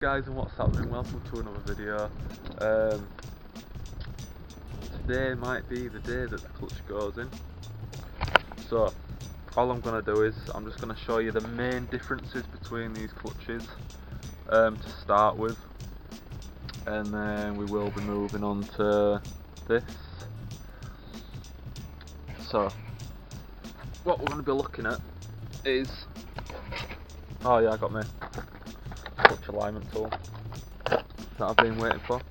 Guys, and what's happening? Welcome to another video. Today might be the day that the clutch goes in, so all I'm going to do is I'm just going to show you the main differences between these clutches to start with, and then we will be moving on to this. So what we're going to be looking at is, oh yeah, I got my clutch alignment tool that I've been waiting for.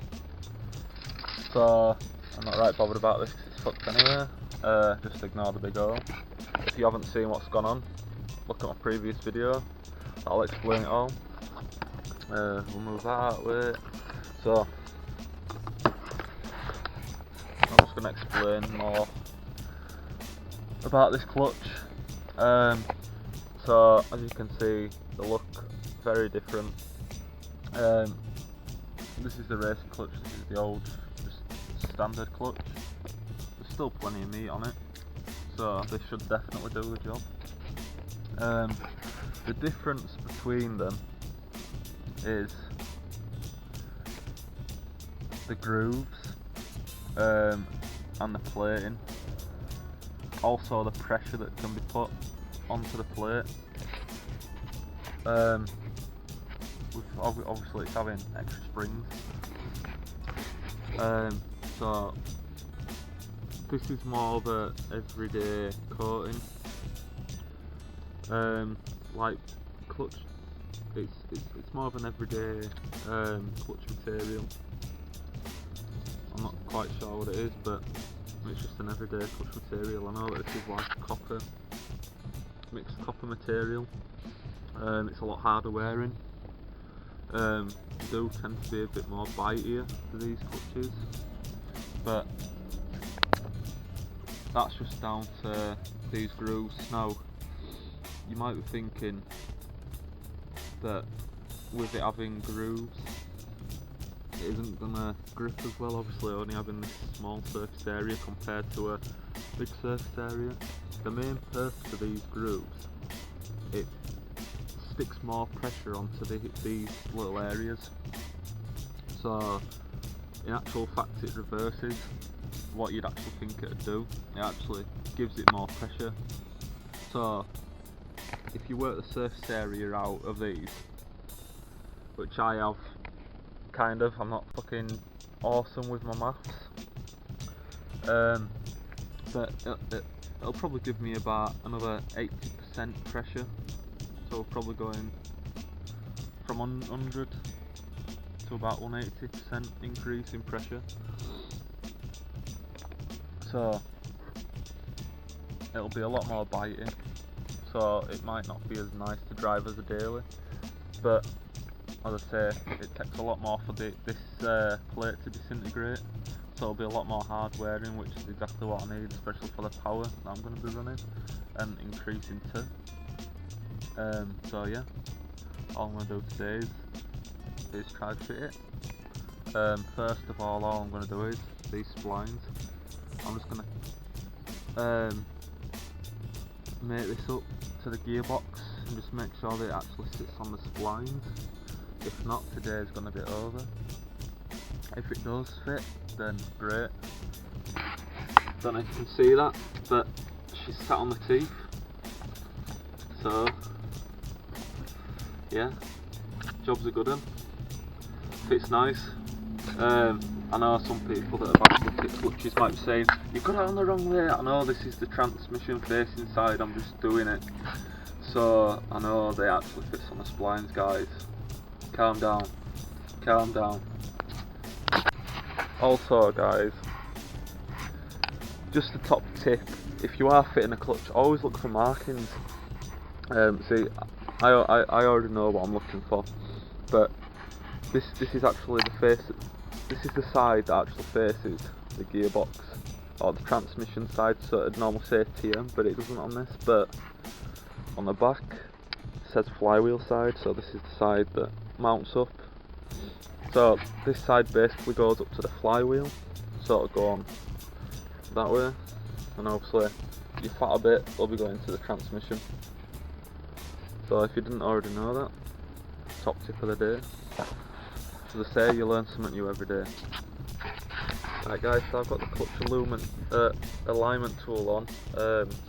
So I'm not right bothered about this because it's fucked anyway. Just ignore the big hole. If you haven't seen what's gone on, look at my previous video, that'll explain it all. We'll move that out of the way. So I'm just going to explain more about this clutch. So as you can see, the look very different. This is the racing clutch, this is the old just standard clutch. There's still plenty of meat on it, so this should definitely do the job. The difference between them is the grooves and the plating, also the pressure that can be put onto the plate. Obviously it's having extra springs, so this is more of a everyday coating, like clutch. It's more of an everyday clutch material. I'm not quite sure what it is, but it's just an everyday clutch material. I know that this is like copper, mixed copper material. It's a lot harder wearing. Do tend to be a bit more bitier to these clutches, but that's just down to these grooves. Now, you might be thinking that with it having grooves, it isn't gonna grip as well, obviously only having this small surface area compared to a big surface area. The main purpose of these grooves, it sticks more pressure onto these little areas, so in actual fact it reverses what you'd actually think it would do. It actually gives it more pressure. So if you work the surface area out of these, which I have kind of, I'm not fucking awesome with my maths, but it'll probably give me about another 80% pressure. So we're probably going from 100 to about 180% increase in pressure. So it'll be a lot more biting, so it might not be as nice to drive as a daily, but as I say, it takes a lot more for this plate to disintegrate, so it'll be a lot more hard wearing, which is exactly what I need, especially for the power that I'm going to be running and increasing to. So yeah, all I'm going to do today is try to fit it. First of all I'm going to do is these splines. I'm just going to make this up to the gearbox and just make sure that it actually sits on the splines. If not, today's going to be over. If it does fit, then great. Don't know if you can see that, but she's sat on the teeth. So yeah, job's a good one. Fits nice. I know some people that have actually fixed clutches might be saying, you've got it on the wrong way. I know this is the transmission facing side, I'm just doing it. So I know they actually fits on the splines, guys. Calm down. Calm down. Also guys, just a top tip, if you are fitting a clutch, always look for markings. See, I already know what I'm looking for, but this is actually the face. This is the side that actually faces the gearbox or the transmission side. So it'd normally say TM, but it doesn't on this. But on the back it says flywheel side. So this is the side that mounts up. So this side basically goes up to the flywheel. So it'll go on that way, and obviously your fatter bit will be going to the transmission. So if you didn't already know that, top tip of the day. As I say, you learn something new every day. Right guys, so I've got the clutch alignment tool on.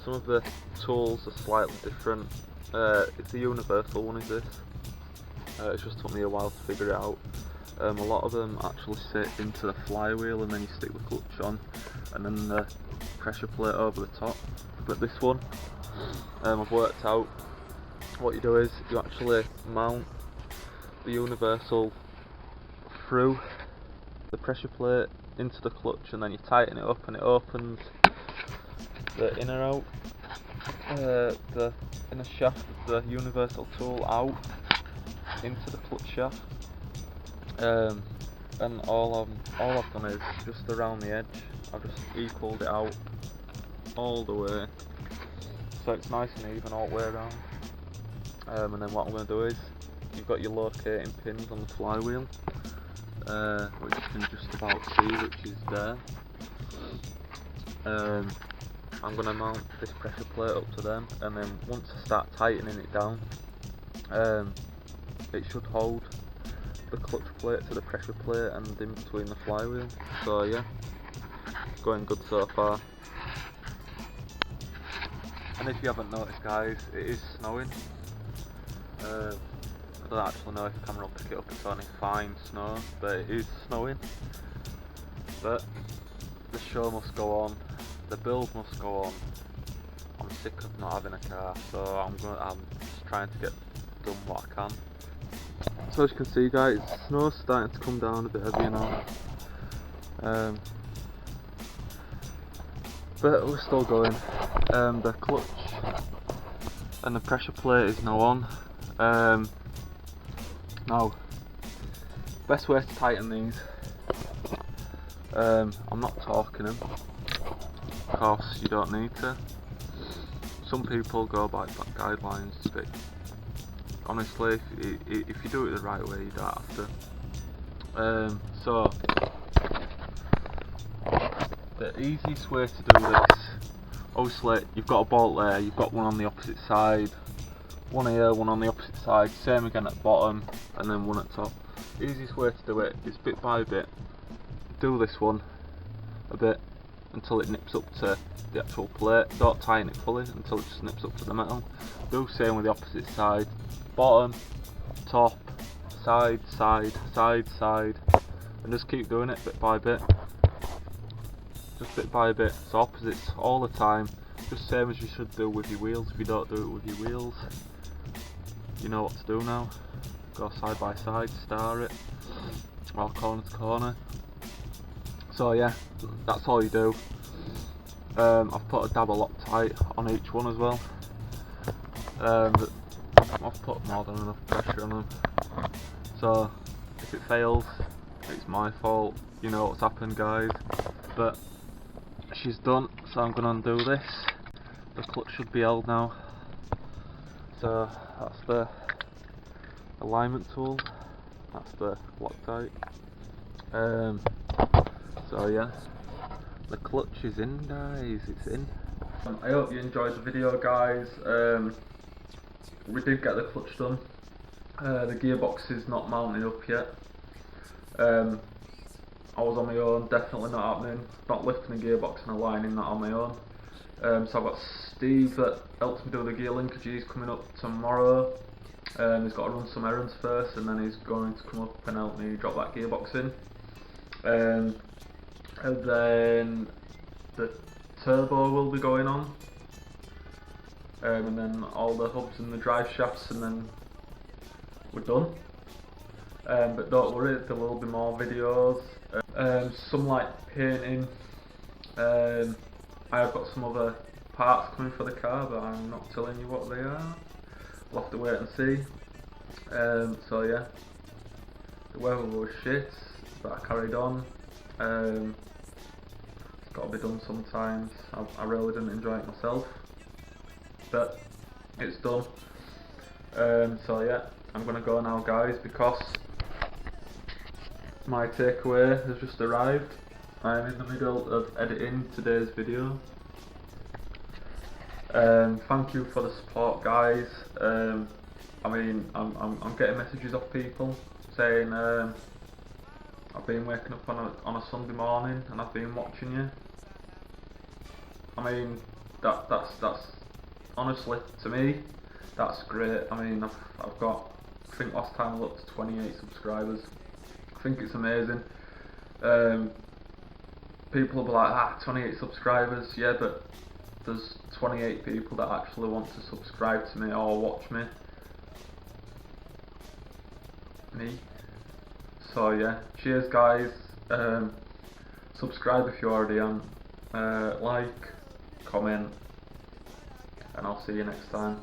Some of the tools are slightly different. It's a universal one, is this. It's just took me a while to figure it out. A lot of them actually sit into the flywheel and then you stick the clutch on and then the pressure plate over the top. But this one, I've worked out what you do is you actually mount the universal through the pressure plate into the clutch and then you tighten it up and it opens the inner out, the inner shaft of the universal tool out into the clutch shaft. And all I've done is just around the edge. I've just equalled it out all the way, so it's nice and even all the way around. And then what I'm going to do is, you've got your locating pins on the flywheel, which you can just about see, which is there. I'm going to mount this pressure plate up to them, and then once I start tightening it down, it should hold the clutch plate to the pressure plate and in between the flywheel. So yeah, it's going good so far. And if you haven't noticed guys, it is snowing. I don't actually know if the camera will pick it up, it's only fine snow, but it is snowing. But the show must go on, the build must go on. I'm sick of not having a car, so I'm just trying to get done what I can. So as you can see guys, snow's starting to come down a bit heavier now. But we're still going. The clutch and the pressure plate is now on. Now, best way to tighten these, I'm not torquing them, of course you don't need to. Some people go by guidelines, but honestly, if you do it the right way, you don't have to. So, the easiest way to do this, obviously you've got a bolt there, you've got one on the opposite side, one here, one on the opposite side, same again at the bottom, and then one at top. The easiest way to do it is bit by bit. Do this one a bit until it nips up to the actual plate. Don't tighten it fully until it just nips up to the metal. Do the same with the opposite side. Bottom, top, side, side, side, side, and just keep doing it bit by bit. Just bit by bit, so opposites all the time, just same as you should do with your wheels. If you don't do it with your wheels, you know what to do now. Go side by side, star it, or corner to corner. So yeah, that's all you do. I've put a dab of Loctite on each one as well. I've put more than enough pressure on them. So if it fails, it's my fault. You know what's happened guys. But she's done, so I'm going to undo this. The clutch should be held now. So that's the alignment tool. That's the Loctite. So yeah, the clutch is in guys, it's in. I hope you enjoyed the video guys. We did get the clutch done. The gearbox is not mounted up yet. I was on my own, definitely not happening. Not lifting the gearbox and aligning that on my own. So I've got Steve that helps me do the gear linkage. He's coming up tomorrow. He's got to run some errands first and then he's going to come up and help me drop that gearbox in. And then the turbo will be going on. And then all the hubs and the drive shafts, and then we're done. But don't worry, there will be more videos. Some like painting. I have got some other parts coming for the car, but I'm not telling you what they are. We'll have to wait and see. So yeah, the weather was shit, but I carried on. It's got to be done sometimes. I really didn't enjoy it myself, but it's done. So yeah, I'm gonna go now guys, because my takeaway has just arrived. I'm in the middle of editing today's video. Thank you for the support guys. I mean, I'm getting messages off people saying I've been waking up on a Sunday morning and I've been watching you. I mean, that's honestly, to me, that's great. I mean, I've got, I think last time I looked, 28 subscribers. I think it's amazing. People will be like, 28 subscribers, yeah, but there's 28 people that actually want to subscribe to me or watch me. So yeah, cheers guys. Subscribe if you already aren't. Like, comment, and I'll see you next time.